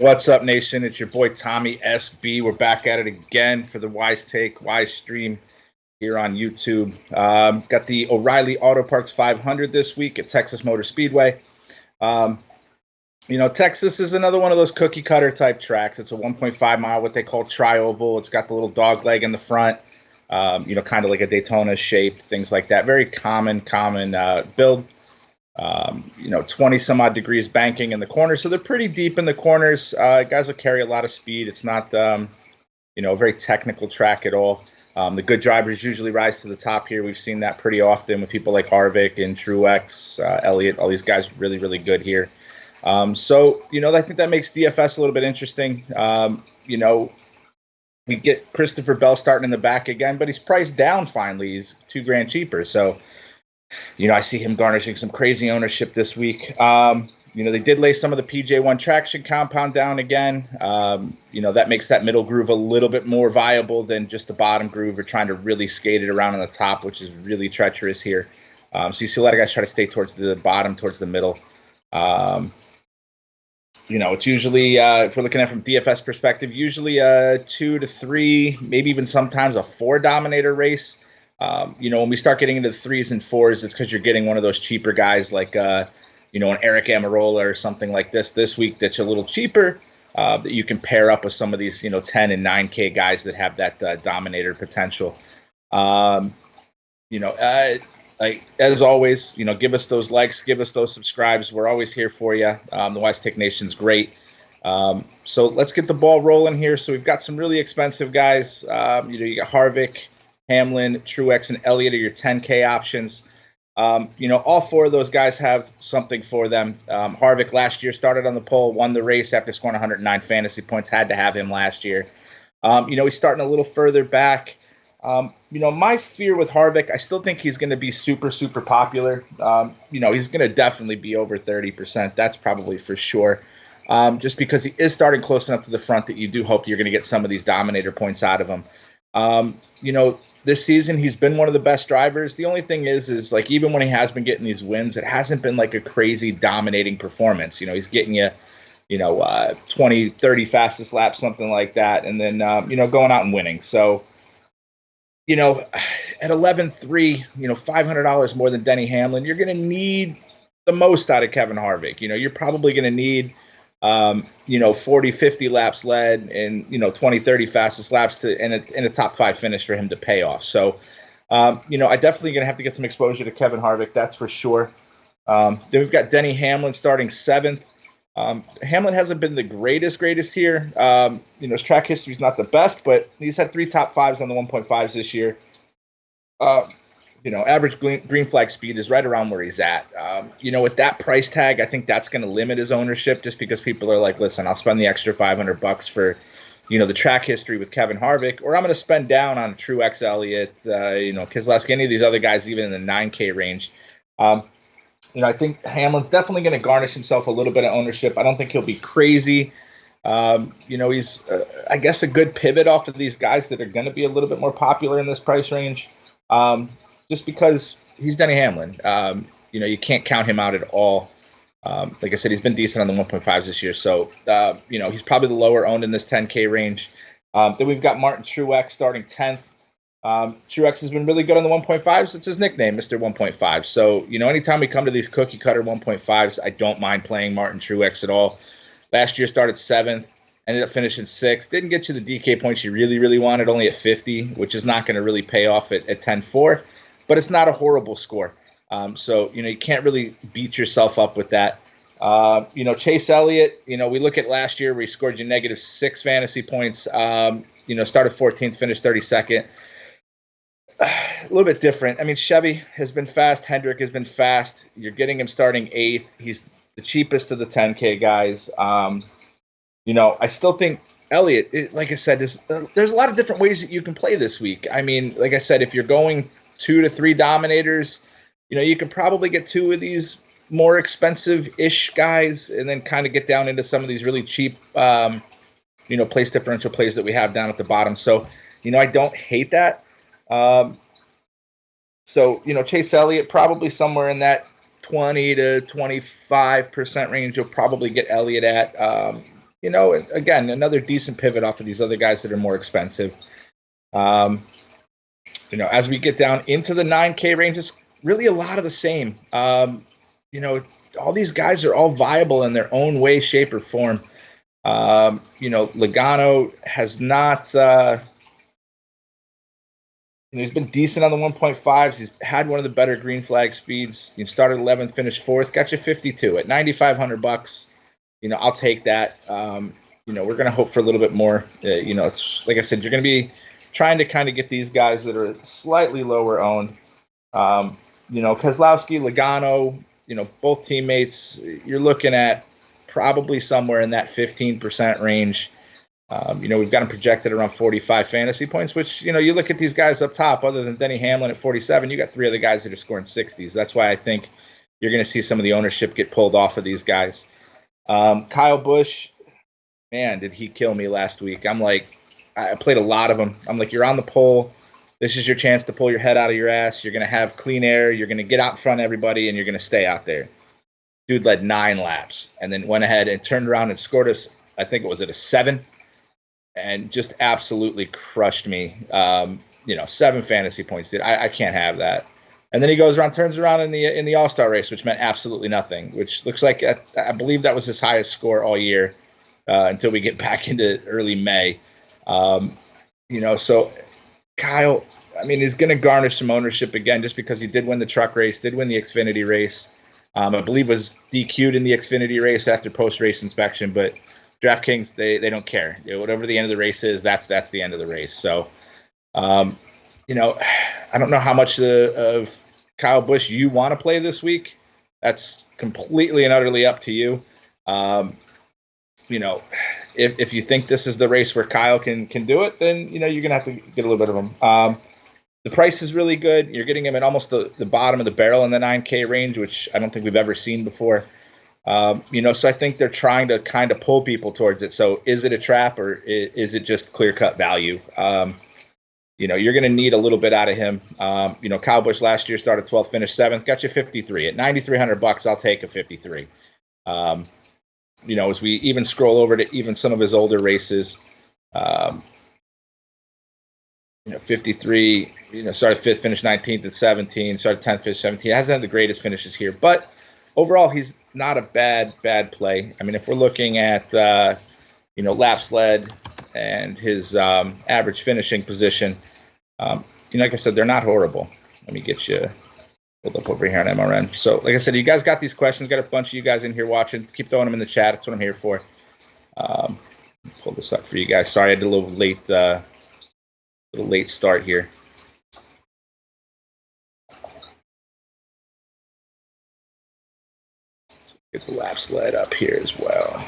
What's up, Nation? It's your boy Tommy SB. We're back at it again for the Wise Take, Wise Stream here on YouTube. Got the O'Reilly Auto Parts 500 this week at Texas Motor Speedway. Texas is another one of those cookie cutter type tracks. It's a 1.5 mile, what they call tri-oval. It's got the little dog leg in the front, kind of like a Daytona shape, things like that. Very common build. 20 some odd degrees banking in the corners, so they're pretty deep in the corners. Guys will carry a lot of speed. It's not a very technical track at all. The good drivers usually rise to the top here. We've seen that pretty often with people like Harvick and Truex, Elliott. All these guys really good here. I think that makes DFS a little bit interesting. We get Christopher Bell starting in the back again, but he's priced down finally. He's $2,000 cheaper, so I see him garnishing some crazy ownership this week. They did lay some of the PJ1 traction compound down again. That makes that middle groove a little bit more viable than just the bottom groove or trying to really skate it around on the top, which is really treacherous here. So you see a lot of guys try to stay towards the bottom, towards the middle. It's usually, if we're looking at it from DFS perspective, usually a 2 to 3, maybe even sometimes a 4 dominator race. When we start getting into the 3s and 4s, it's because you're getting one of those cheaper guys like, an Eric Amarola or something like this week that's a little cheaper, that you can pair up with some of these, 10 and 9K guys that have that dominator potential. As always, give us those likes, give us those subscribes. We're always here for you. The Wise Take Nation's great. So let's get the ball rolling here. So we've got some really expensive guys. You got Harvick, Hamlin, Truex, and Elliott are your 10K options. All 4 of those guys have something for them. Harvick last year started on the pole, won the race after scoring 109 fantasy points. Had to have him last year. He's starting a little further back. My fear with Harvick, I still think he's going to be super popular. He's going to definitely be over 30%. That's probably for sure. Just because he is starting close enough to the front that you do hope you're going to get some of these dominator points out of him. This season he's been one of the best drivers. The only thing is like even when he has been getting these wins, it hasn't been like a crazy dominating performance. He's getting you, 20, 30 fastest laps, something like that, and then going out and winning. So, at 11.3, $500 more than Denny Hamlin, you're going to need the most out of Kevin Harvick. You're probably going to need 40, 50 laps led and, 20, 30 fastest laps in a top 5 finish for him to pay off. So, I definitely going to have to get some exposure to Kevin Harvick. That's for sure. Then we've got Denny Hamlin starting 7th. Hamlin hasn't been the greatest here. His track history is not the best, but he's had 3 top 5s on the 1.5s this year. Average green flag speed is right around where he's at. With that price tag, I think that's going to limit his ownership just because people are like, listen, I'll spend the extra $500 for, the track history with Kevin Harvick, or I'm going to spend down on Truex, Elliott, Keselowski, any of these other guys, even in the 9K range. I think Hamlin's definitely going to garnish himself a little bit of ownership. I don't think he'll be crazy. He's, I guess, a good pivot off of these guys that are going to be a little bit more popular in this price range. Just because he's Denny Hamlin. You can't count him out at all. Like I said, he's been decent on the 1.5s this year. So, he's probably the lower owned in this 10K range. Then we've got Martin Truex starting 10th. Truex has been really good on the 1.5s. It's his nickname, Mr. 1.5. So, anytime we come to these cookie cutter 1.5s, I don't mind playing Martin Truex at all. Last year started 7th, ended up finishing 6th. Didn't get you the DK points you really wanted, only at 50, which is not going to really pay off at 10.4. But it's not a horrible score. So, you can't really beat yourself up with that. Chase Elliott, we look at last year where he scored you -6 fantasy points. Started 14th, finished 32nd. A little bit different. I mean, Chevy has been fast. Hendrick has been fast. You're getting him starting 8th. He's the cheapest of the 10K guys. I still think Elliott, like I said, there's a lot of different ways that you can play this week. I mean, like I said, if you're going 2 to 3 dominators, you can probably get 2 of these more expensive-ish guys and then kind of get down into some of these really cheap, place differential plays that we have down at the bottom. So, I don't hate that. Chase Elliott, probably somewhere in that 20 to 25% range you'll probably get Elliott at. again, another decent pivot off of these other guys that are more expensive. As we get down into the 9K range, it's really a lot of the same. All these guys are all viable in their own way, shape, or form. Logano has not, he's been decent on the 1.5s. He's had one of the better green flag speeds. He started 11th, finished 4th, got you 52 at $9,500. I'll take that. We're going to hope for a little bit more. It's like I said, you're going to be trying to kind of get these guys that are slightly lower owned. Keselowski, Logano, both teammates, you're looking at probably somewhere in that 15% range. We've got them projected around 45 fantasy points, which, you look at these guys up top, other than Denny Hamlin at 47, you got 3 other guys that are scoring 60s. That's why I think you're going to see some of the ownership get pulled off of these guys. Kyle Busch, man, did he kill me last week. I played a lot of them. I'm like, you're on the pole. This is your chance to pull your head out of your ass. You're going to have clean air. You're going to get out in front of everybody, and you're going to stay out there. Dude led 9 laps and then went ahead and turned around and scored us, I think it was at a 7, and just absolutely crushed me. 7 fantasy points, dude. I can't have that. And then he turns around in the All-Star race, which meant absolutely nothing, which looks like I believe that was his highest score all year until we get back into early May. So Kyle, he's going to garnish some ownership again just because he did win the truck race, did win the Xfinity race. I believe was DQ'd in the Xfinity race after post-race inspection, but DraftKings, they don't care. Whatever the end of the race is, that's the end of the race. So, I don't know how much of Kyle Busch you want to play this week. That's completely and utterly up to you. If you think this is the race where Kyle can do it, then, you're going to have to get a little bit of him. The price is really good. You're getting him at almost the bottom of the barrel in the 9K range, which I don't think we've ever seen before. So I think they're trying to kind of pull people towards it. So is it a trap or is it just clear-cut value? You're going to need a little bit out of him. Kyle Busch last year started 12th, finished 7th, got you 53 at $9,300. I'll take a 53. As we even scroll over to even some of his older races, 53, started 5th, finished 19th at 17, started 10th, finished 17. He hasn't had the greatest finishes here, but overall, he's not a bad play. If we're looking at, laps led and his average finishing position, like I said, they're not horrible. Let me get you pulled up over here on MRN. So, like I said, you guys got these questions. Got a bunch of you guys in here watching. Keep throwing them in the chat. That's what I'm here for. Pull this up for you guys. Sorry, I did a little late start here. Get the laps led up here as well.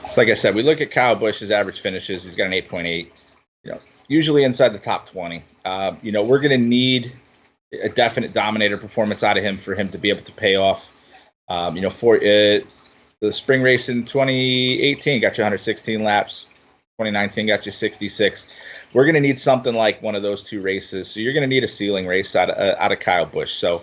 So like I said, we look at Kyle Busch's average finishes. He's got an 8.8. Usually inside the top 20. We're going to need a definite dominator performance out of him for him to be able to pay off. For the spring race in 2018 got you 116 laps. 2019 got you 66. We're going to need something like one of those 2 races. So you're going to need a ceiling race out of Kyle Busch. So,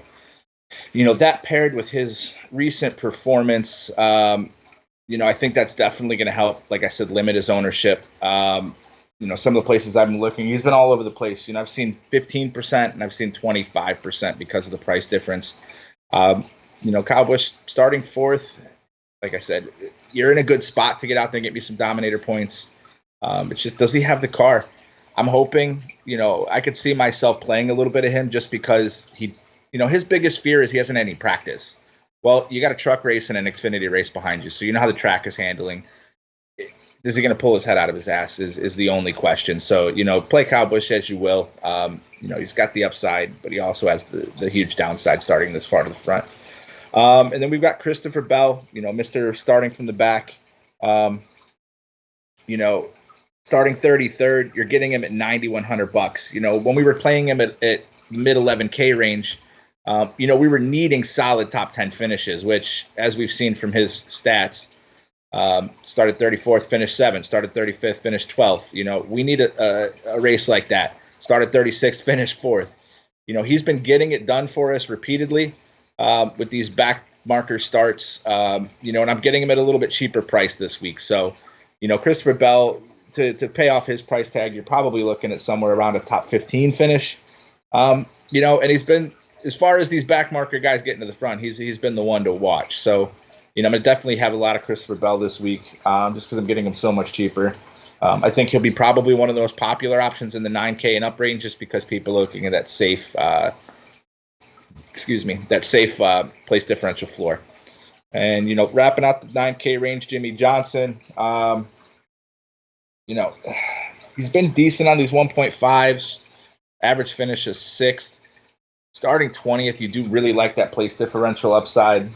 that paired with his recent performance, I think that's definitely going to help, like I said, limit his ownership. Some of the places I've been looking, he's been all over the place. I've seen 15% and I've seen 25% because of the price difference. Kyle Busch starting 4th, like I said, you're in a good spot to get out there and get me some dominator points. It's just, does he have the car? I'm hoping, I could see myself playing a little bit of him just because his biggest fear is he hasn't had any practice. Well, you got a truck race and an Xfinity race behind you, so you know how the track is handling. Is he going to pull his head out of his ass is the only question. So, play Kyle Busch as you will. He's got the upside, but he also has the huge downside starting this far to the front. And then we've got Christopher Bell, Mr. starting from the back. Starting 33rd, you're getting him at $9,100. When we were playing him at mid 11K range, we were needing solid top 10 finishes, which, as we've seen from his stats, started 34th, finished 7th, started 35th, finished 12th. We need a race like that. Started 36th, finished 4th. he's been getting it done for us repeatedly with these back marker starts, and I'm getting him at a little bit cheaper price this week. So, Christopher Bell, to pay off his price tag, you're probably looking at somewhere around a top 15 finish. And he's been, as far as these back marker guys getting to the front, he's been the one to watch. So, I'm going to definitely have a lot of Christopher Bell this week just because I'm getting him so much cheaper. I think he'll be probably one of the most popular options in the 9K and up range just because people are looking at that safe, place differential floor. And, wrapping out the 9K range, Jimmy Johnson, he's been decent on these 1.5s. Average finish is 6th. Starting 20th, you do really like that place differential upside.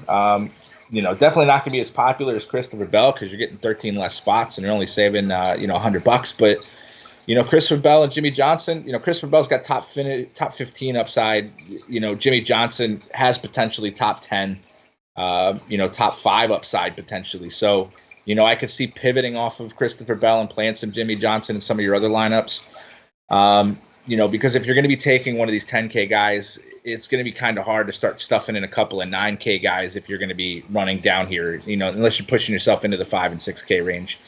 Definitely not going to be as popular as Christopher Bell because you're getting 13 less spots and you're only saving, $100. But, Christopher Bell and Jimmy Johnson, Christopher Bell's got top 15 upside. Jimmy Johnson has potentially top 10, top 5 upside potentially. So, I could see pivoting off of Christopher Bell and playing some Jimmy Johnson in some of your other lineups. Because if you're going to be taking one of these 10K guys, it's going to be kind of hard to start stuffing in a couple of 9K guys if you're going to be running down here, unless you're pushing yourself into the 5 and 6K range.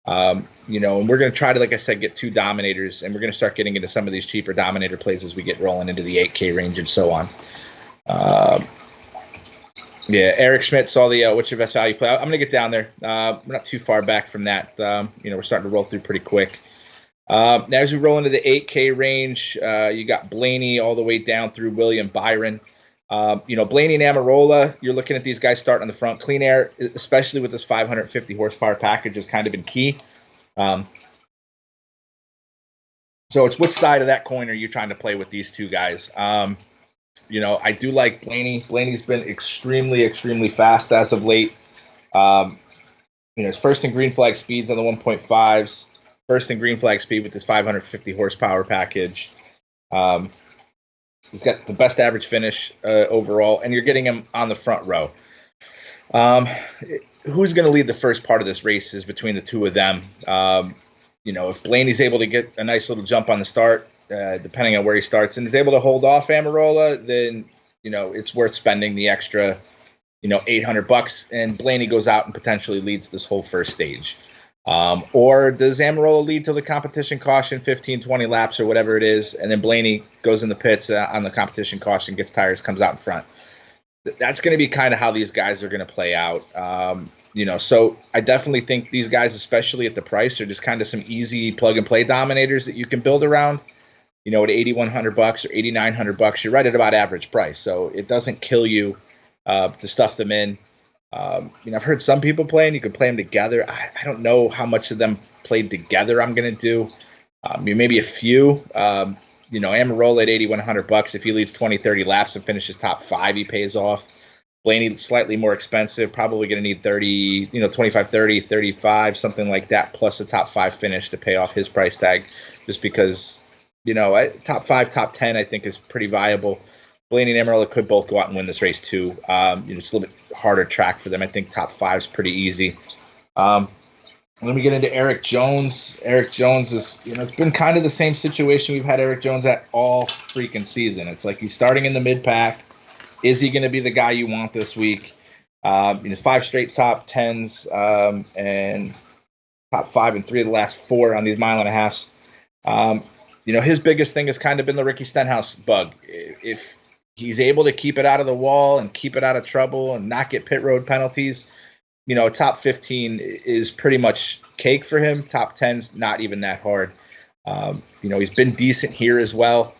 And we're going to try to, like I said, get 2 dominators, and we're going to start getting into some of these cheaper dominator plays as we get rolling into the 8K range and so on. Eric Schmidt saw the what's your best value play. I'm going to get down there. We're not too far back from that. We're starting to roll through pretty quick. Now, as we roll into the 8K range, you got Blaney all the way down through William Byron. Blaney and Amarola, you're looking at these guys starting on the front. Clean Air, especially with this 550 horsepower package, has kind of been key. So it's which side of that coin are you trying to play with these two guys? I do like Blaney. Blaney's been extremely, extremely fast as of late. His first in green flag speeds on the 1.5s. First in green flag speed with this 550 horsepower package. He's got the best average finish overall, and you're getting him on the front row. Who's going to lead the first part of this race is between the two of them. If Blaney's able to get a nice little jump on the start, depending on where he starts, and is able to hold off Amarola, then, it's worth spending the extra, $800, and Blaney goes out and potentially leads this whole first stage. Or does Amarola lead to the competition caution, 15, 20 laps or whatever it is, and then Blaney goes in the pits on the competition caution, gets tires, comes out in front? That's going to be kind of how these guys are going to play out. So I definitely think these guys, especially at the price, are just kind of some easy plug-and-play dominators that you can build around. At $8,100 or $8,900, you're right at about average price. So it doesn't kill you to stuff them in. I've heard some people playing. You can play them together. I don't know how much of them played together I'm going to do. Maybe a few. Amarola at $8,100. If he leads 20, 30 laps and finishes top 5, he pays off. Blaney, slightly more expensive. Probably going to need 30, 25, 30, 35, something like that, plus a top 5 finish to pay off his price tag. Just because, top 5, top 10, I think is pretty viable. Blaney and Amarola could both go out and win this race too. It's a little bit harder track for them. I think top 5 is pretty easy. Let me get into Eric Jones. Eric Jones is, it's been kind of the same situation we've had Eric Jones at all freaking season. It's like he's starting in the mid-pack. Is he going to be the guy you want this week? 5 straight top 10s and top 5 in 3 of the last 4 on these mile and a halves. His biggest thing has kind of been the Ricky Stenhouse bug. If he's able to keep it out of the wall and keep it out of trouble and not get pit road penalties, top 15 is pretty much cake for him. Top 10's not even that hard. He's been decent here as well.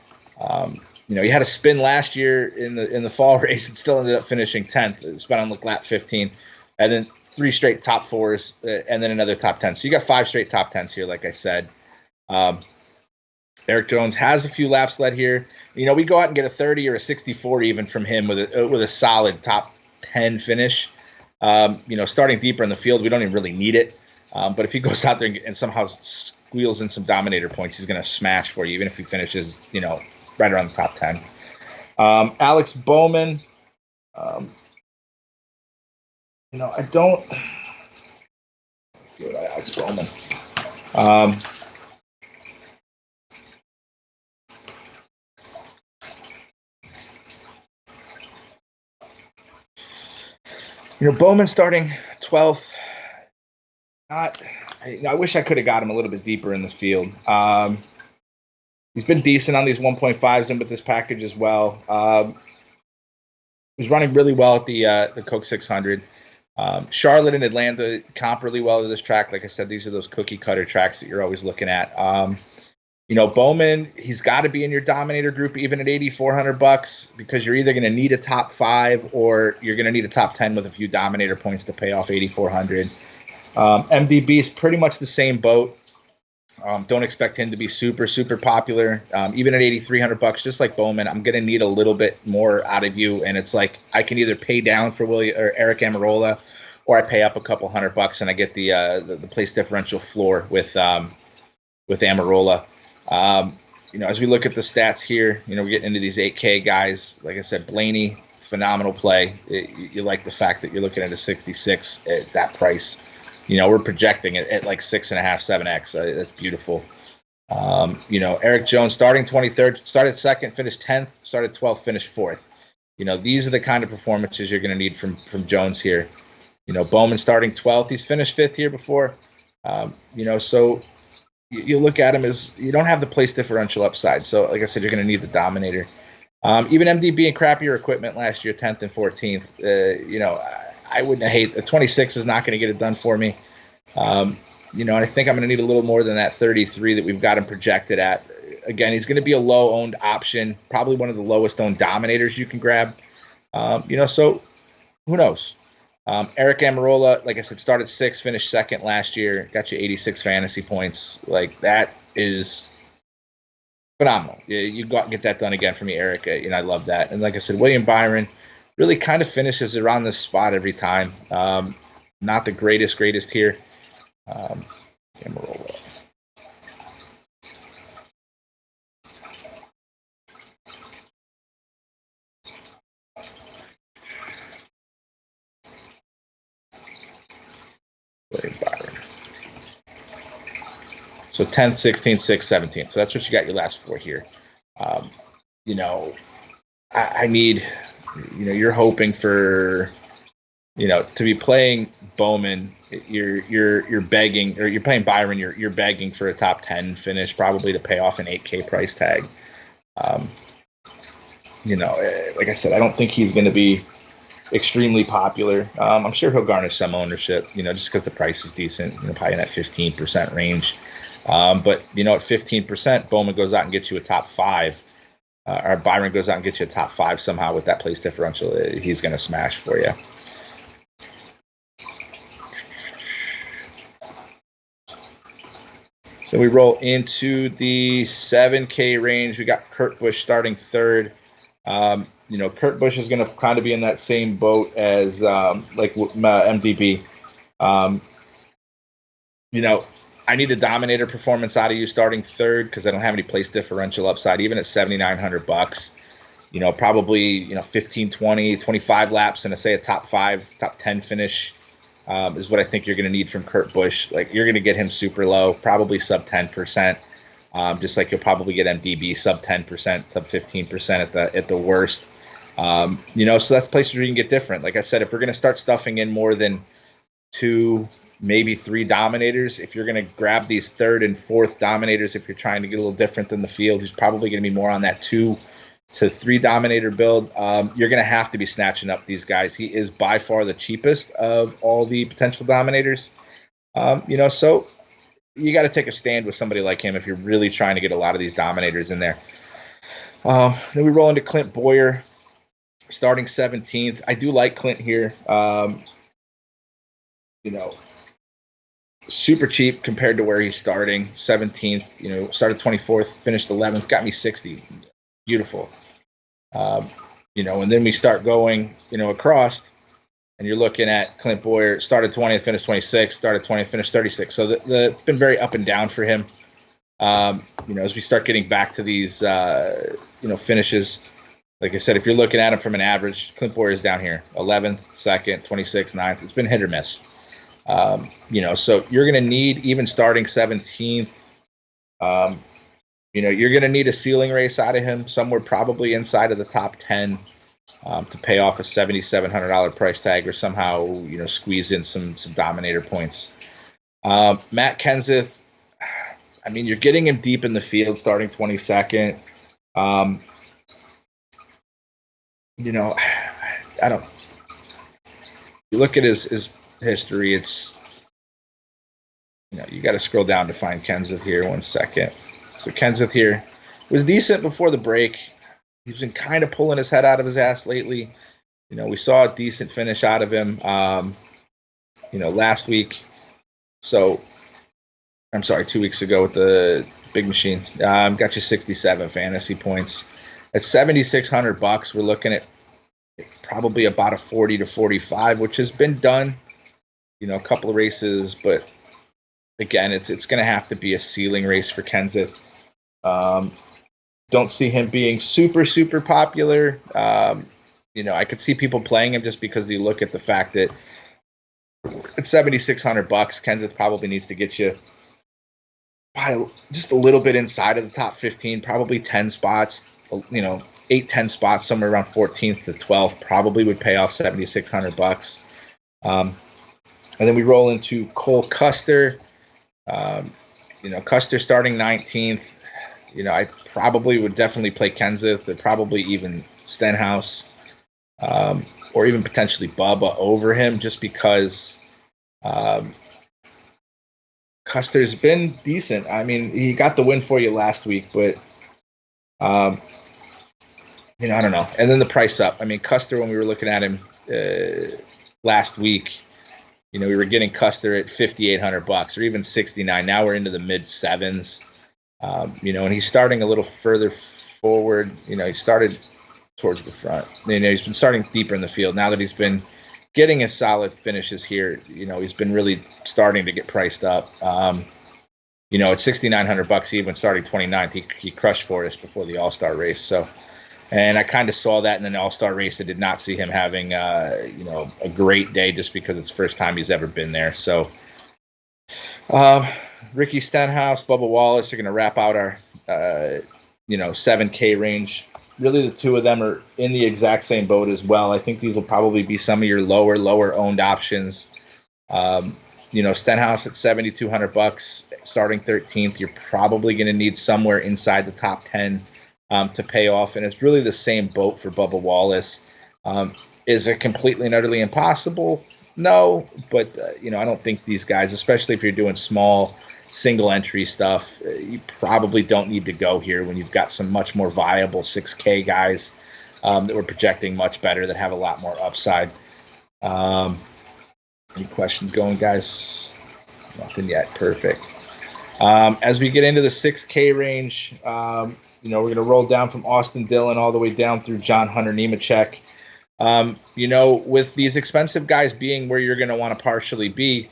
He had a spin last year in the fall race and still ended up finishing 10th. Spun on lap 15, and then 3 straight top 4s, and then another top 10. So you got 5 straight top 10s here, like I said. Eric Jones has a few laps led here. We go out and get a 30 or a 64 even from him with a solid top 10 finish. Starting deeper in the field, we don't even really need it. But if he goes out there and somehow squeals in some dominator points, he's going to smash for you, even if he finishes, right around the top 10. Alex Bowman, I don't. Alex Bowman. Bowman starting 12th. I wish I could have got him a little bit deeper in the field. He's been decent on these 1.5s in with this package as well. He's running really well at the Coke 600. Charlotte and Atlanta comp really well to this track. Like I said, these are those cookie cutter tracks that you're always looking at. Bowman, he's got to be in your Dominator group even at $8,400 because you're either going to need a top 5 or you're going to need a top 10 with a few Dominator points to pay off $8,400. MDB is pretty much the same boat. Don't expect him to be super, super popular. Even at $8,300, just like Bowman, I'm going to need a little bit more out of you. And it's like I can either pay down for Eric Almirola, or I pay up a couple $100 and I get the place differential floor with Almirola. As we look at the stats here, we're getting into these 8K guys. Like I said, Blaney, phenomenal play. You like the fact that you're looking at a 66 at that price. We're projecting it at like 6.5, 7x. That's beautiful. Eric Jones starting 23rd, started 2nd, finished 10th, started 12th, finished 4th. These are the kind of performances you're going to need from Jones here. Bowman starting 12th, he's finished 5th here before. So you look at him as you don't have the place differential upside. So like I said, you're going to need the Dominator. Even MDB and crappier equipment last year, 10th and 14th. I wouldn't hate the 26 is not going to get it done for me. And I think I'm going to need a little more than that 33 that we've got him projected at. Again, he's going to be a low owned option, probably one of the lowest owned Dominators you can grab. So who knows? Eric Almirola, like I said, started 6th, finished 2nd last year, got you 86 fantasy points. Like that is phenomenal. You go out and get that done again for me, Eric. I love that. And like I said, William Byron really kind of finishes around this spot every time. Not the greatest here. Almirola. William Byron. So 10th, 16th, 6th, 17th. So that's what you got your last 4 here. I need, you're hoping for, to be playing Bowman, you're begging, or you're playing Byron, you're begging for a top 10 finish, probably to pay off an 8K price tag. Like I said, I don't think he's going to be extremely popular. I'm sure he'll garnish some ownership, just because the price is decent, probably in that 15% range. But at 15%, Bowman goes out and gets you a top 5. Or Byron goes out and gets you a top 5 somehow with that place differential. He's going to smash for you. So we roll into the 7K range. We got Kurt Busch starting 3rd. Kurt Busch is going to kind of be in that same boat as MDB. I need a Dominator performance out of you starting 3rd because I don't have any place differential upside, even at $7,900. Probably 15, 20, 25 laps and a top 5, top 10 finish is what I think you're going to need from Kurt Busch. Like you're going to get him super low, probably sub 10%. Just like you'll probably get MDB sub 10%, sub 15% at the worst. So that's places where you can get different. Like I said, if we're going to start stuffing in more than 2, maybe 3 Dominators, if you're going to grab these 3rd and 4th Dominators, if you're trying to get a little different than the field, who's probably going to be more on that 2 to 3 Dominator build, you're going to have to be snatching up these guys. He is by far the cheapest of all the potential Dominators. So you got to take a stand with somebody like him if you're really trying to get a lot of these Dominators in there. Then we roll into Clint Boyer, starting 17th. I do like Clint here. Super cheap compared to where he's starting. 17th, started 24th, finished 11th, got me 60. Beautiful. And then we start going, across, and you're looking at Clint Boyer, started 20th, finished 26th, started 20th, finished 36th. So it's been very up and down for him. As we start getting back to these, finishes, like I said, if you're looking at him from an average, Clint Boyer is down here, 11th, 2nd, 26th, 9th. It's been hit or miss. So you're going to need, even starting 17th, you're going to need a ceiling race out of him, somewhere probably inside of the top 10. to pay off a $7,700 price tag or somehow, squeeze in some dominator points. Matt Kenseth, I mean, you're getting him deep in the field starting 22nd. I don't. You look at his history. It's you got to scroll down to find Kenseth here. 1 second. So Kenseth here was decent before the break. He's been kind of pulling his head out of his ass lately. We saw a decent finish out of him. Last week. So I'm sorry, 2 weeks ago with the big machine. Got you 67 fantasy points. At $7,600, we're looking at probably about a 40 to 45, which has been done, a couple of races, but again, it's going to have to be a ceiling race for Kenseth. Don't see him being super, super popular. I could see people playing him just because you look at the fact that at $7,600, Kenseth probably needs to get you just a little bit inside of the top 15, probably 10 spots, 8-10 spots, somewhere around 14th to 12th, probably would pay off $7,600. And then we roll into Cole Custer. Custer starting 19th. I probably would definitely play Kenseth, or probably even Stenhouse, or even potentially Bubba over him, just because Custer's been decent. I mean, he got the win for you last week, but I don't know. And then the price up. I mean, Custer, when we were looking at him last week, we were getting Custer at $5,800 or even 69. Now we're into the mid sevens. And he's starting a little further forward. He started towards the front. He's been starting deeper in the field. Now that he's been getting his solid finishes here, he's been really starting to get priced up. At $6,900 even starting 29th, he crushed for us before the All-Star race. So, and I kind of saw that in the All-Star race. I did not see him having, a great day just because it's the first time he's ever been there. So, Ricky Stenhouse, Bubba Wallace are going to wrap out our, 7K range. Really, the two of them are in the exact same boat as well. I think these will probably be some of your lower owned options. Stenhouse at $7,200, starting 13th. You're probably going to need somewhere inside the top 10 to pay off, and it's really the same boat for Bubba Wallace. Is it completely and utterly impossible? No, but I don't think these guys, especially if you're doing small single entry stuff, you probably don't need to go here when you've got some much more viable 6K guys that we're projecting much better, that have a lot more upside. Any questions going, guys? Nothing yet. Perfect. As we get into the 6K range, we're going to roll down from Austin Dillon all the way down through John Hunter Nemechek. With these expensive guys being where you're going to want to partially be,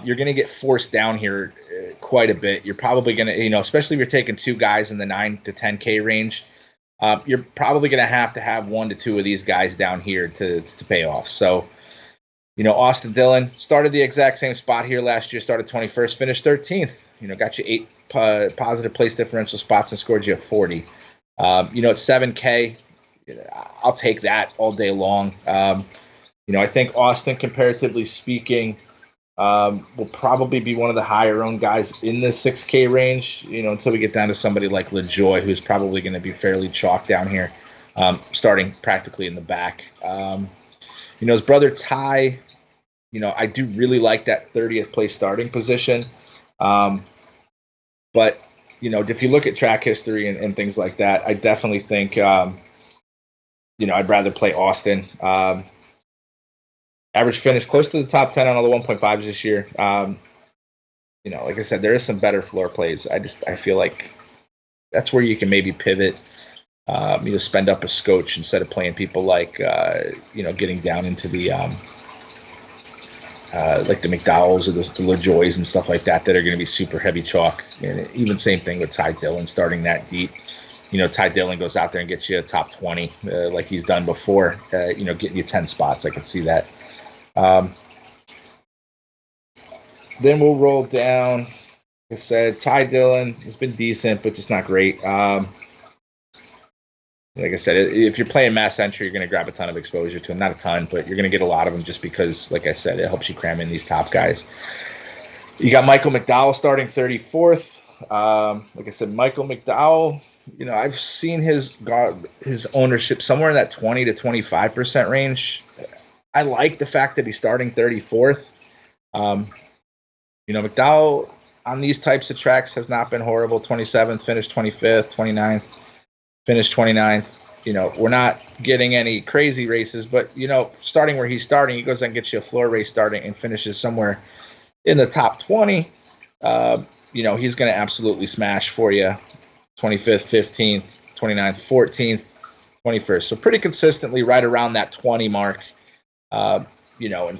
you're going to get forced down here quite a bit. You're probably going to, especially if you're taking two guys in the 9 to 10K range, you're probably going to have 1 to 2 of these guys down here to pay off. So, Austin Dillon started the exact same spot here last year, started 21st, finished 13th. Got you 8 positive place differential spots and scored you a 40. At 7K, I'll take that all day long. I think Austin, comparatively speaking, will probably be one of the higher owned guys in the 6K range, until we get down to somebody like LaJoy, who's probably going to be fairly chalk down here, starting practically in the back. His brother Ty, I do really like that 30th place starting position. But, if you look at track history and things like that, I definitely think, I'd rather play Austin. Average finish close to the top 10 on all the 1.5s this year. Like I said, there is some better floor plays. I feel like that's where you can maybe pivot, spend up a scotch instead of playing people like, getting down into the, like the McDowells or the LaJoys and stuff like that are going to be super heavy chalk. And even same thing with Ty Dillon starting that deep. Ty Dillon goes out there and gets you a top 20 like he's done before, getting you 10 spots. I could see that. Then we'll roll down. Like I said, Ty Dillon has been decent, but just not great. Like I said, if you're playing mass entry, you're going to grab a ton of exposure to him. Not a ton, but you're going to get a lot of them just because, like I said, it helps you cram in these top guys. You got Michael McDowell starting 34th. Like I said, Michael McDowell, I've seen his ownership somewhere in that 20 to 25% range. I like the fact that he's starting 34th. McDowell on these types of tracks has not been horrible. 27th, finished 25th, 29th, finished 29th. We're not getting any crazy races, but, starting where he's starting, he goes and gets you a floor race starting and finishes somewhere in the top 20. He's going to absolutely smash for you. 25th, 15th, 29th, 14th, 21st. So pretty consistently right around that 20 mark. And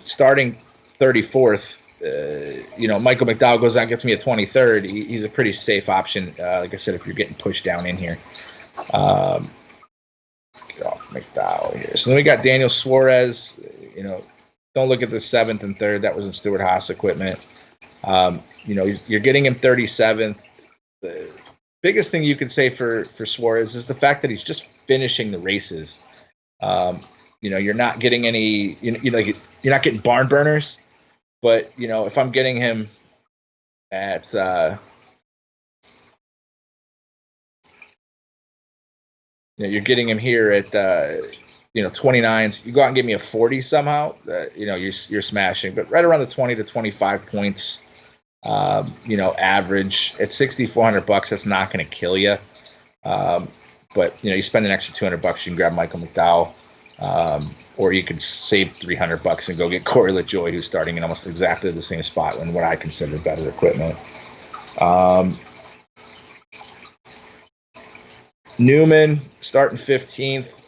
starting 34th, Michael McDowell goes out and gets me a 23rd. He's a pretty safe option. Like I said, if you're getting pushed down in here. Let's get off McDowell here. So then we got Daniel Suarez. Don't look at the 7th and 3rd. That was in Stewart Haas equipment. You're getting him 37th. The biggest thing you can say for Suarez is the fact that he's just finishing the races. You're not getting any, you're not getting barn burners, but, if I'm getting him at, you're getting him here at, 29s, you go out and give me a 40 somehow, you're smashing, but right around the 20 to 25 points, average at $6,400, that's not going to kill you. But you spend an extra $200, you can grab Michael McDowell, or you could save $300 and go get Corey LaJoie, who's starting in almost exactly the same spot in what I consider better equipment. Newman starting 15th,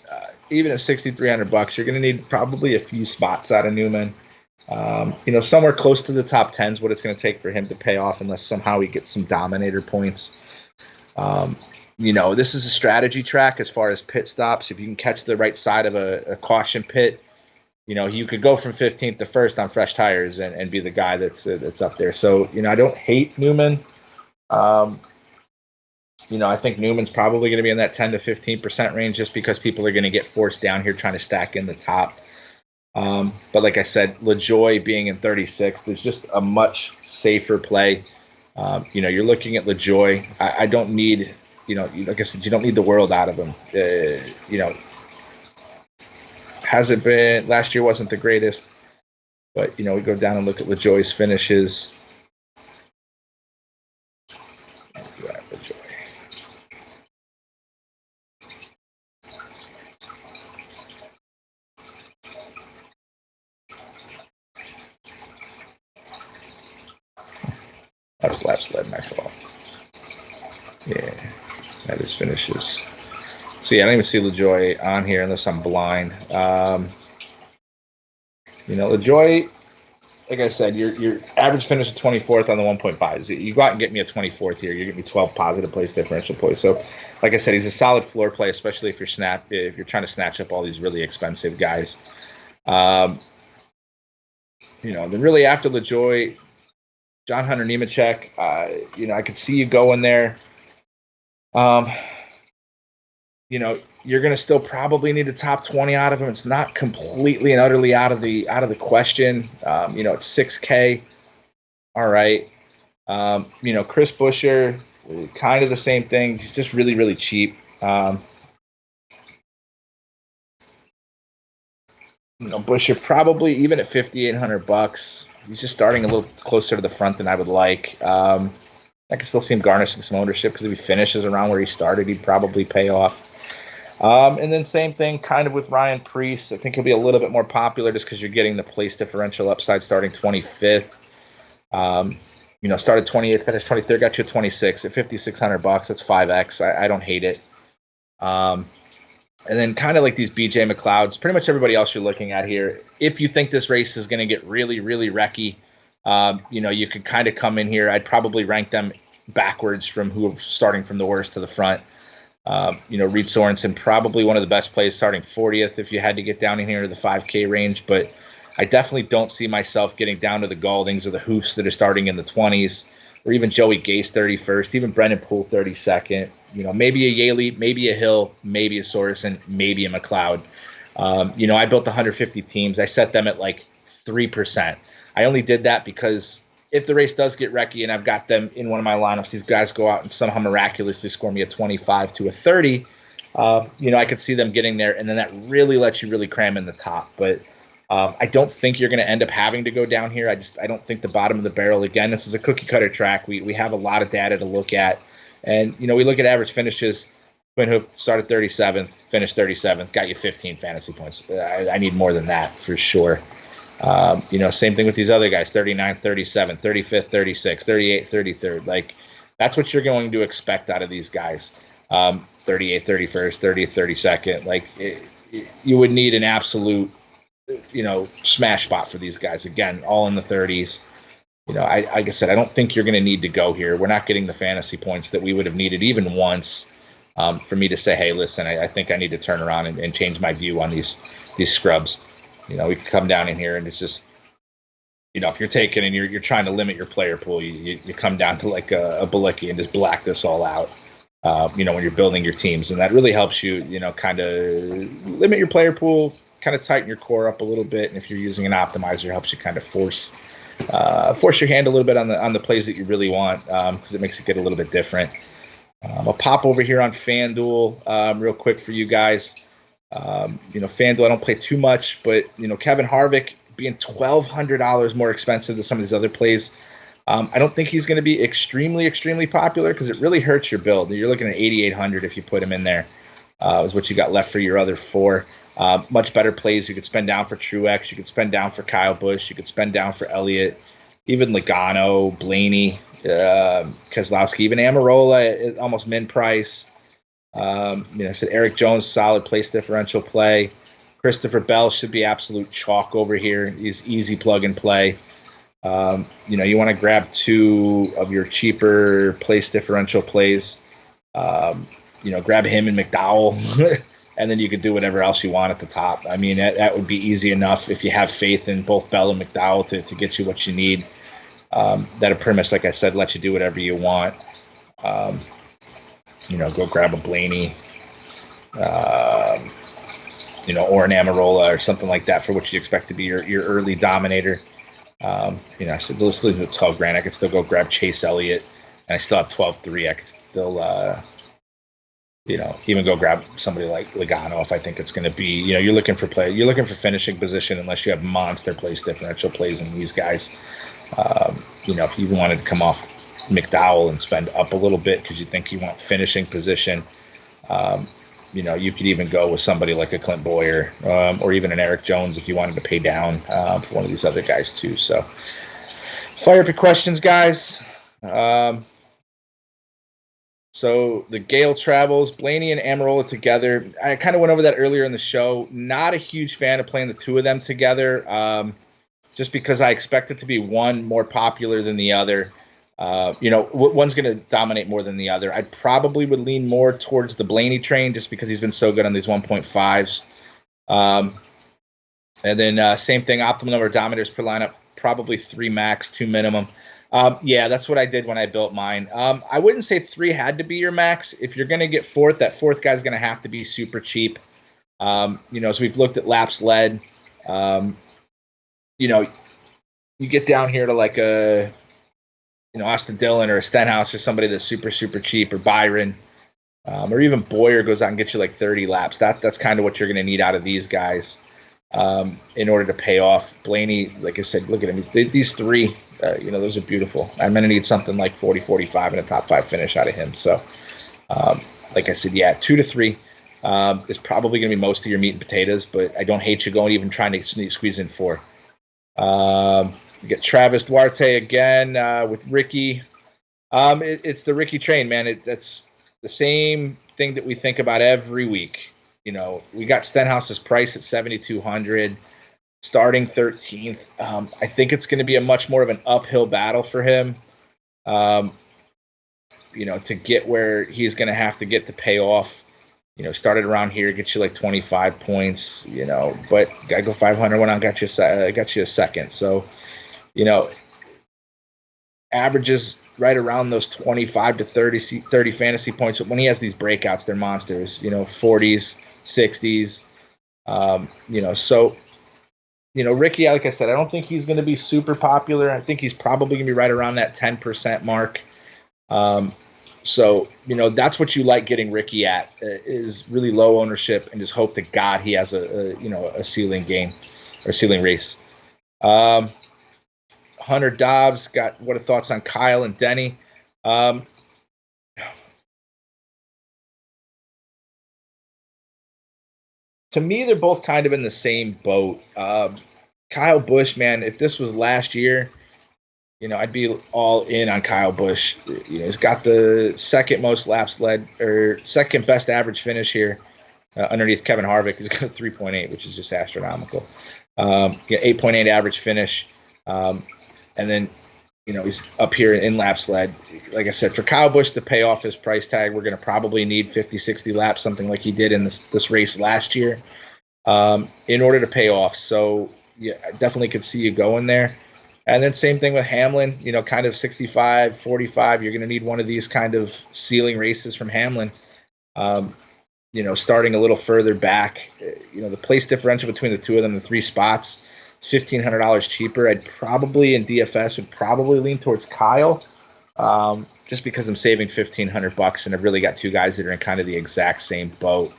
even at $6,300, you're going to need probably a few spots out of Newman. Somewhere close to the top 10 is what it's going to take for him to pay off, unless somehow he gets some dominator points. This is a strategy track as far as pit stops. If you can catch the right side of a caution pit, you could go from 15th to 1st on fresh tires and be the guy that's up there. So, I don't hate Newman. I think Newman's probably going to be in that 10 to 15% range just because people are going to get forced down here trying to stack in the top. But like I said, LaJoie being in 36th, there's just a much safer play. You're looking at LaJoie. I don't need, like I said, you don't need the world out of him. Hasn't been, last year wasn't the greatest, but, we go down and look at LaJoie's finishes. That's laps led, my fault. Yeah, that is finishes. So yeah, I don't even see LaJoie on here unless I'm blind. LaJoie, like I said, your average finish of 24th on the 1.5s. You go out and get me a 24th here, you're getting me 12 positive place differential points. So, like I said, he's a solid floor play, especially if you're trying to snatch up all these really expensive guys. Then really after LaJoie, John Hunter Nemechek, I could see you going there. You're going to still probably need a top 20 out of him. It's not completely and utterly out of the question. It's $6K. All right. Chris Buescher, kind of the same thing. He's just really, really cheap. Buescher probably even at $5,800. He's just starting a little closer to the front than I would like. I can still see him garnishing some ownership because if he finishes around where he started, he'd probably pay off. And then same thing kind of with Ryan Preece. I think he'll be a little bit more popular just because you're getting the place differential upside starting 25th. Started 28th, finished 23rd, got you a 26 at $5,600. That's 5X. I don't hate it. And then kind of like these BJ McLeods, pretty much everybody else you're looking at here. If you think this race is going to get really, really wrecky, you could kind of come in here. I'd probably rank them backwards from starting from the worst to the front. Reed Sorensen, probably one of the best plays starting 40th if you had to get down in here to the 5K range. But I definitely don't see myself getting down to the Galdings or the Hoofs that are starting in the 20s. or even Joey Gase 31st, even Brendan Poole 32nd. You know, maybe a Yaley, maybe a Hill, maybe a Sorensen, maybe a McLeod. You know, I built 150 teams. I set them at like 3%. I only did that because if the race does get wrecky and I've got them in one of my lineups, these guys go out and somehow miraculously score me a 25 to a 30. You know, I could see them getting there, and then that really lets you really cram in the top. But I don't think you're going to end up having to go down here. I don't think the bottom of the barrel. Again, this is a cookie cutter track. We have a lot of data to look at, and you know, we look at average finishes. Quinn Hoof started 37th, finished 37th, got you 15 fantasy points. I need more than that for sure. You know, same thing with these other guys, 39th, 37th, 35th, 36th, 38th, 33rd. Like, that's what you're going to expect out of these guys. 38th, 31st, 30th, 32nd. Like, you would need an absolute, you know, smash spot for these guys. Again, all in the 30s. You know, like I said, I don't think you're going to need to go here. We're not getting the fantasy points that we would have needed even once for me to say, hey, listen, I think I need to turn around and change my view on these scrubs. You know, we can come down in here and it's just, you know, if you're taking and you're trying to limit your player pool, you come down to like a Balicki and just black this all out. You know, when you're building your teams, and that really helps you, you know, kind of limit your player pool, kind of tighten your core up a little bit. And if you're using an optimizer, it helps you kind of force your hand a little bit on the plays that you really want, because it makes it get a little bit different. I'll pop over here on FanDuel real quick for you guys. You know, FanDuel, I don't play too much, but you know, Kevin Harvick being $1,200 more expensive than some of these other plays. I don't think he's going to be extremely popular because it really hurts your build. You're looking at 8,800 if you put him in there. Is what you got left for your other four. Much better plays. You could spend down for Truex. You could spend down for Kyle Busch. You could spend down for Elliott, even Logano, Blaney, Keselowski, even Amarola, almost min price. You know, I said Eric Jones, solid place differential play. Christopher Bell should be absolute chalk over here. He's easy plug and play. You know, you want to grab two of your cheaper place differential plays. You know, grab him and McDowell, and then you could do whatever else you want at the top. I mean, that would be easy enough if you have faith in both Bell and McDowell to get you what you need. That'll pretty much, like I said, let you do whatever you want. You know, go grab a Blaney, you know, or an Amarola or something like that for what you expect to be your early dominator. You know, I said, let's leave it at $12,000. I could still go grab Chase Elliott, and I still have 12,300. I could still, you know, even go grab somebody like Logano if I think it's going to be, you know, you're looking for finishing position unless you have monster place differential plays in these guys. You know, if you even wanted to come off McDowell and spend up a little bit because you think you want finishing position, you know, you could even go with somebody like a Clint Boyer or even an Eric Jones if you wanted to pay down for one of these other guys too. So fire up your questions, guys. So the Gale travels, Blaney and Amarola together. I kind of went over that earlier in the show. Not a huge fan of playing the two of them together, just because I expect it to be one more popular than the other. You know, one's going to dominate more than the other. I probably would lean more towards the Blaney train just because he's been so good on these 1.5s. And then same thing, optimal number of dominators per lineup, probably 3 max, 2 minimum. Yeah, that's what I did when I built mine. I wouldn't say 3 had to be your max. If you're going to get fourth, that fourth guy's going to have to be super cheap. You know, so we've looked at laps led. You know, you get down here to like a, you know, Austin Dillon or a Stenhouse or somebody that's super cheap, or Byron, or even Boyer goes out and gets you like 30 laps. That's kind of what you're going to need out of these guys in order to pay off. Blaney, like I said, look at him. These 3, you know, those are beautiful. I'm going to need something like 40, 45 in a top 5 finish out of him. So, like I said, yeah, 2 to 3 is probably going to be most of your meat and potatoes, but I don't hate you going even trying to squeeze in 4. You get Travis Duarte again with Ricky. It's the Ricky train, man. That's the same thing that we think about every week. You know, we got Stenhouse's price at 7,200, starting 13th. I think it's going to be a much more of an uphill battle for him. You know, to get where he's going to have to get to pay off. You know, started around here, get you like 25 points. You know, but gotta go 500. Went on, got you a second. So, you know, averages right around those 25 to 30 fantasy points. But when he has these breakouts, they're monsters, 40s, 60s. So, Ricky, like I said, I don't think he's going to be super popular. I think he's probably going to be right around that 10% mark. So, that's what you like getting Ricky at, is really low ownership and just hope to God he has a ceiling game or ceiling race. Hunter Dobbs got what are thoughts on Kyle and Denny? To me, they're both kind of in the same boat. Kyle Busch, man, if this was last year, I'd be all in on Kyle Busch. He's got the second most laps led, or second best average finish here, underneath Kevin Harvick, who's got a 3.8, which is just astronomical. 8.8 average finish. And then, he's up here in laps led. Like I said, for Kyle Busch to pay off his price tag, we're going to probably need 50, 60 laps, something like he did in this race last year, in order to pay off. So, yeah, I definitely could see you going there. And then same thing with Hamlin, kind of 65, 45. You're going to need one of these kind of ceiling races from Hamlin, starting a little further back. The place differential between the two of them, the three spots, it's $1,500 cheaper. I'd probably, in DFS, would probably lean towards Kyle, just because I'm saving $1,500 and I've really got two guys that are in kind of the exact same boat.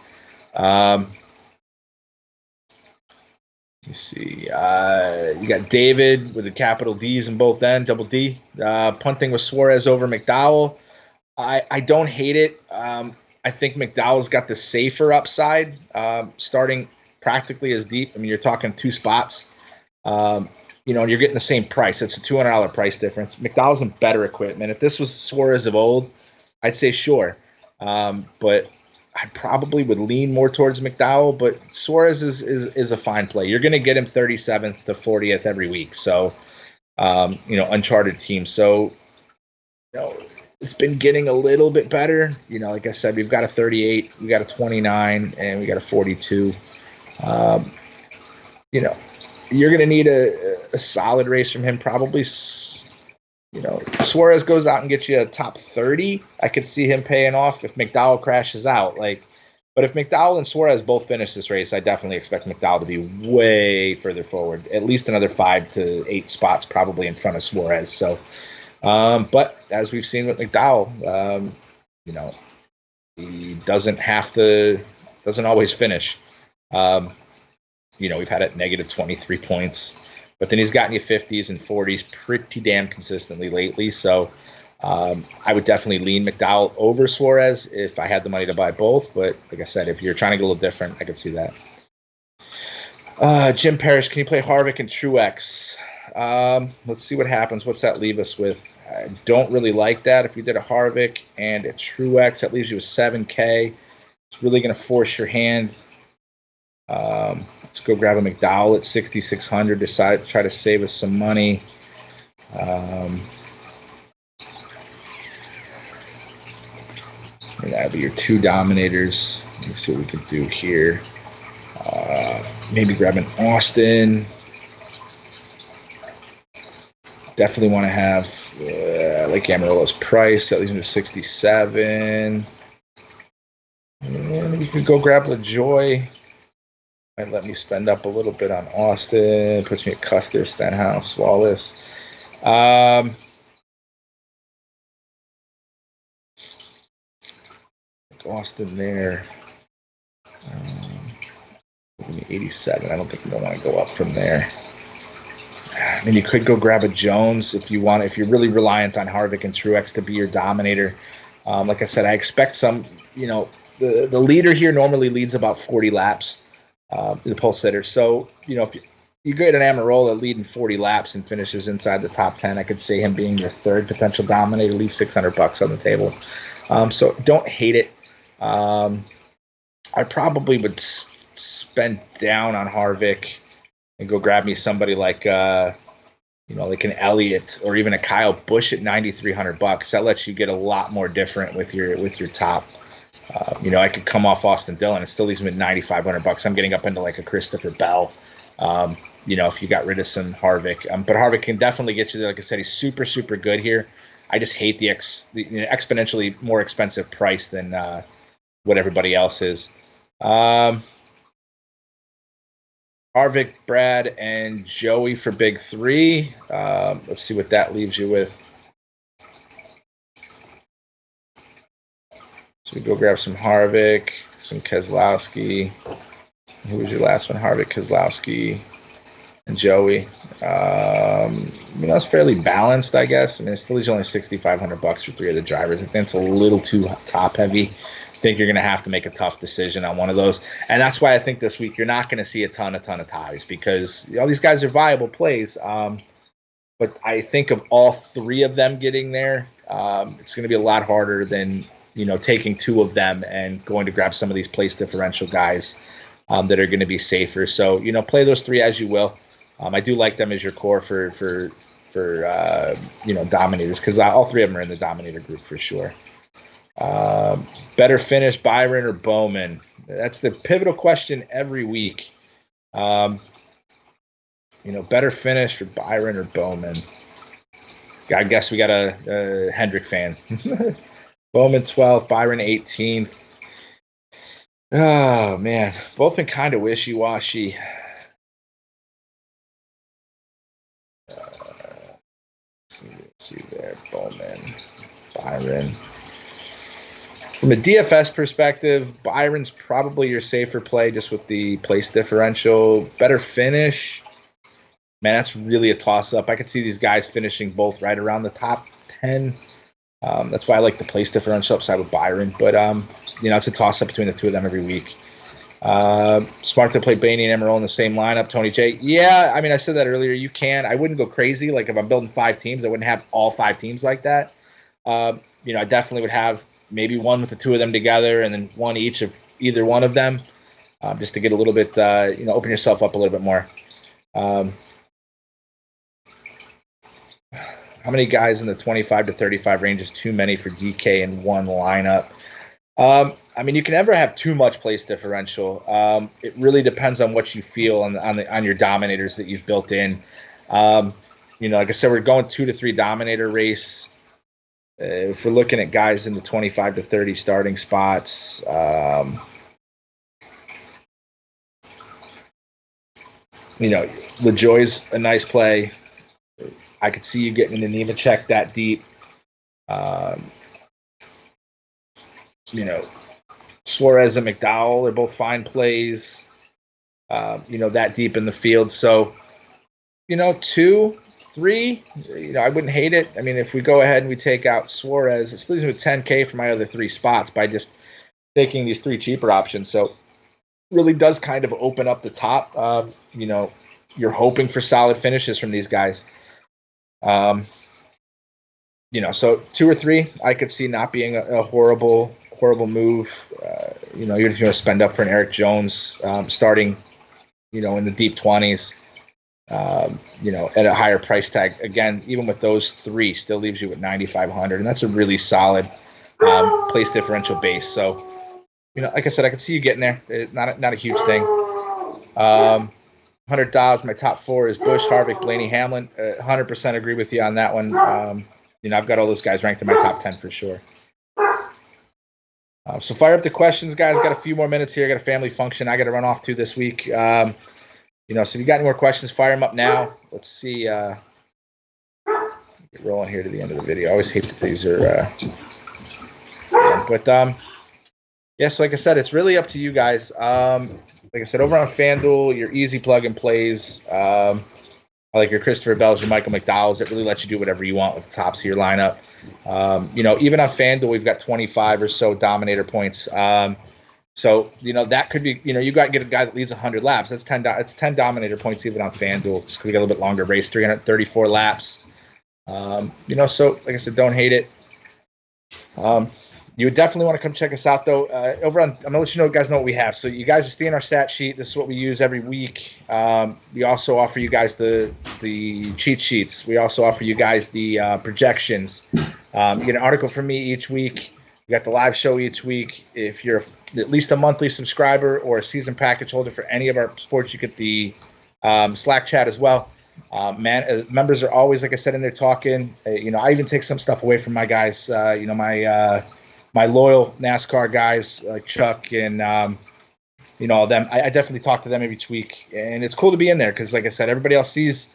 You see, you got David with the capital D's in both end, double D, punting with Suarez over McDowell. I don't hate it. I think McDowell's got the safer upside, starting practically as deep. I mean, you're talking two spots, and you're getting the same price. It's a $200 price difference. McDowell's in better equipment. If this was Suarez of old, I'd say sure. But I probably would lean more towards McDowell, but Suarez is a fine play. You're going to get him 37th to 40th every week. So, uncharted team. So, it's been getting a little bit better. Like I said, we've got a 38, we got a 29, and we got a 42. You're going to need a solid race from him. Probably, Suarez goes out and gets you a top 30. I could see him paying off if McDowell crashes out. But if McDowell and Suarez both finish this race, I definitely expect McDowell to be way further forward, at least another 5 to 8 spots probably in front of Suarez. So, but as we've seen with McDowell, he doesn't always finish. We've had it negative 23 points, but then he's gotten you 50s and 40s pretty damn consistently lately. So I would definitely lean McDowell over Suarez if I had the money to buy both. But like I said, if you're trying to get a little different, I could see that. Jim Parrish, can you play Harvick and Truex? Let's see what happens. What's that leave us with? I don't really like that. If you did a Harvick and a Truex, that leaves you with 7K. It's really going to force your hand. Let's go grab a McDowell at 6,600. Try to save us some money. That'll be your two dominators. Let's see what we can do here. Maybe grab an Austin. Definitely want to have like Amarillo's price. That leaves me to 67. And we could go grab LaJoy. Might let me spend up a little bit on Austin. Puts me at Custer, Stenhouse, Wallace. Austin there. 87. I don't think we don't want to go up from there. I mean, you could go grab a Jones if you want. If you're really reliant on Harvick and Truex to be your dominator. Like I said, I expect some. The leader here normally leads about 40 laps. The pole sitter. So, if you get an Amarola leading 40 laps and finishes inside the top 10, I could see him being your third potential dominator, leave $600 on the table. So don't hate it. I probably would spend down on Harvick and go grab me somebody like, like an Elliott or even a Kyle Busch at $9,300. That lets you get a lot more different with your top. I could come off Austin Dillon. It still leaves me at $9,500. I'm getting up into like a Christopher Bell. If you got rid of some Harvick. But Harvick can definitely get you there. Like I said, he's super, super good here. I just hate the exponentially more expensive price than what everybody else is. Harvick, Brad, and Joey for big three. Let's see what that leaves you with. So we go grab some Harvick, some Keselowski. Who was your last one? Harvick, Keselowski, and Joey. That's fairly balanced, I guess. I mean, it still leaves you only $6,500 for three of the drivers. I think it's a little too top heavy. I think you're going to have to make a tough decision on one of those. And that's why I think this week you're not going to see a ton of ties because all these guys are viable plays. But I think of all three of them getting there, it's going to be a lot harder than, taking two of them and going to grab some of these place differential guys that are going to be safer. So, play those three as you will. I do like them as your core for dominators because all three of them are in the dominator group for sure. Better finish, Byron or Bowman? That's the pivotal question every week. Better finish for Byron or Bowman? I guess we got a Hendrick fan. Bowman 12th, Byron 18th. Oh, man. Both been kind of wishy-washy. Let's see there. Bowman, Byron. From a DFS perspective, Byron's probably your safer play just with the place differential. Better finish. Man, that's really a toss-up. I could see these guys finishing both right around the top 10. That's why I like the place differential upside with Byron. But, it's a toss-up between the two of them every week. Smart to play Blaney and Emerald in the same lineup. Tony J. Yeah, I mean, I said that earlier. You can. I wouldn't go crazy. Like, if I'm building 5 teams, I wouldn't have all 5 teams like that. I definitely would have maybe one with the two of them together and then one each of either one of them just to get a little bit, open yourself up a little bit more. How many guys in the 25 to 35 range is too many for DK in one lineup? You can never have too much place differential. It really depends on what you feel on your dominators that you've built in. Like I said, we're going 2 to 3 dominator race. If we're looking at guys in the 25 to 30 starting spots, LaJoie's a nice play. I could see you getting into Nemechek that deep. Suarez and McDowell are both fine plays, that deep in the field. So, 2, 3, I wouldn't hate it. I mean, if we go ahead and we take out Suarez, it leaves me with $10K for my other 3 spots by just taking these 3 cheaper options. So, really does kind of open up the top. You're hoping for solid finishes from these guys. So 2 or 3, I could see not being a horrible move. Even if you want to spend up for an Eric Jones starting, in the deep 20s, at a higher price tag. Again, even with those 3, still leaves you with 9,500, and that's a really solid place differential base. So, like I said, I could see you getting there. Not a huge thing. $100. My top 4 is Busch, Harvick, Blaney, Hamlin. 100% agree with you on that one. I've got all those guys ranked in my top 10 for sure. So fire up the questions, guys. Got a few more minutes here. I got a family function I got to run off to this week. So if you got any more questions, fire them up now. Let's see. Get rolling here to the end of the video. I always hate that these are. So like I said, it's really up to you guys. Like I said, over on FanDuel, your easy plug and plays. Like your Christopher Bells, your Michael McDowell's, it really lets you do whatever you want with the tops of your lineup. Even on FanDuel, we've got 25 or so dominator points. So that could be, you got to get a guy that leads 100 laps. That's 10. It's 10 dominator points even on FanDuel. Just we got a little bit longer race, 334 laps. So like I said, don't hate it. You would definitely want to come check us out, though. I'm going to let you guys know what we have. So you guys are seeing our stat sheet. This is what we use every week. We also offer you guys the cheat sheets. We also offer you guys the projections. You get an article from me each week. You got the live show each week. If you're at least a monthly subscriber or a season package holder for any of our sports, you get the Slack chat as well. Members are always, like I said, in there talking. I even take some stuff away from my guys. My loyal NASCAR guys like Chuck and them. I definitely talk to them every week, and it's cool to be in there because, like I said, everybody else sees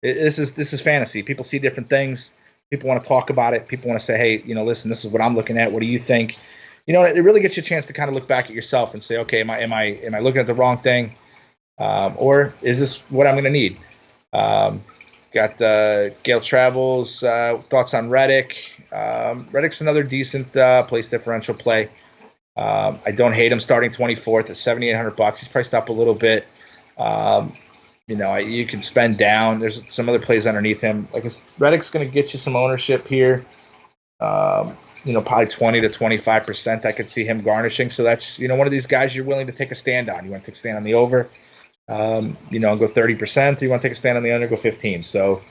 this is fantasy. People see different things. People want to talk about it. People want to say, hey, listen, this is what I'm looking at. What do you think? It really gets you a chance to kind of look back at yourself and say, okay, am I looking at the wrong thing, or is this what I'm going to need? Got Gale Travels thoughts on Reddick. Reddick's another decent place differential play. I don't hate him starting 24th at $7,800. He's priced up a little bit. You can spend down. There's some other plays underneath him. Like Reddick's going to get you some ownership here. Probably 20 to 25%. I could see him garnishing. So that's one of these guys you're willing to take a stand on. You want to take a stand on the over, and go 30%. You want to take a stand on the under, go 15. So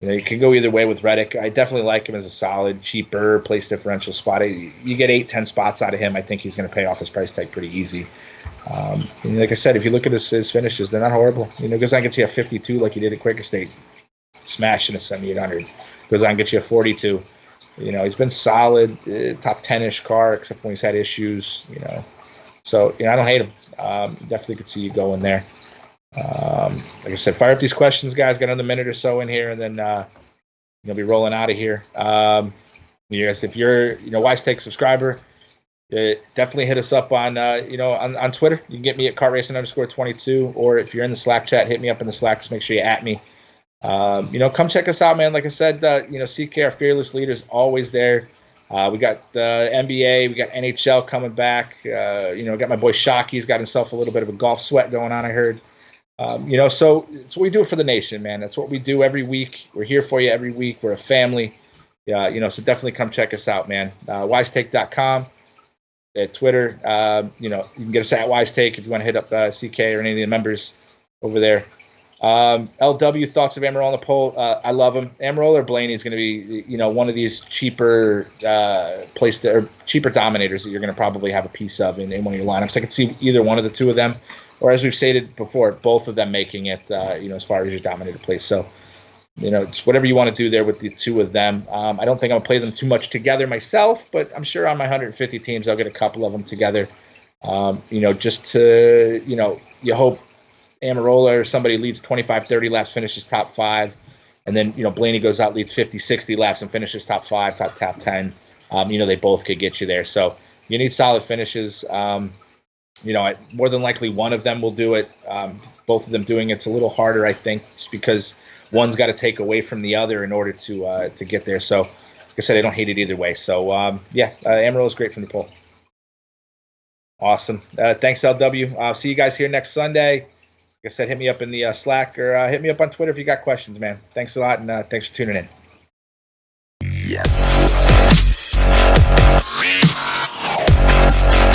you can go either way with Reddick. I definitely like him as a solid, cheaper place differential spot. You get 8-10 spots out of him. I think he's going to pay off his price tag pretty easy. And like I said, if you look at his finishes, they're not horrible. Goes on gets you a 52 like you did at Quaker State, smashing a 7,800. Goes on gets you a 42. He's been solid, top 10-ish car, except when he's had issues. So I don't hate him. Definitely could see you going there. Like I said, fire up these questions, guys. Got another minute or so in here, and then be rolling out of here. Guys, if you're Wise Take subscriber, definitely hit us up on on Twitter. You can get me at kartracing_22, or if you're in the Slack chat, hit me up in the Slack. Just make sure you at me. Come check us out, man. Like I said, CK, our fearless leader, is always there. We got the NBA, we got NHL coming back. Got my boy Shockey. He's got himself a little bit of a golf sweat going on, I heard. So it's what we do for the nation, man. That's what we do every week. We're here for you every week. We're a family. So definitely come check us out, man. wisetake.com, at Twitter. You can get us at wisetake if you want to hit up CK or any of the members over there. LW, thoughts of Amarola on the poll. I love him. Amarola or Blaney is going to be, one of these cheaper cheaper dominators that you're going to probably have a piece of in one of your lineups. I could see either one of the two of them, or as we've stated before, both of them making it, as far as your dominator place. So, it's whatever you want to do there with the two of them. I don't think I'm going to play them too much together myself, but I'm sure on my 150 teams, I'll get a couple of them together. Just to, you hope Amarola or somebody leads 25, 30 laps, finishes top 5. And then, Blaney goes out, leads 50, 60 laps and finishes top 5, top 10. They both could get you there. So you need solid finishes. More than likely one of them will do it. Both of them doing it's a little harder, I think, just because one's got to take away from the other in order to get there. So, like I said, I don't hate it either way. So, Amarola is great from the poll. Awesome. Thanks, LW. I'll see you guys here next Sunday. Like I said, hit me up in the Slack or hit me up on Twitter if you got questions, man. Thanks a lot, and thanks for tuning in. Yeah.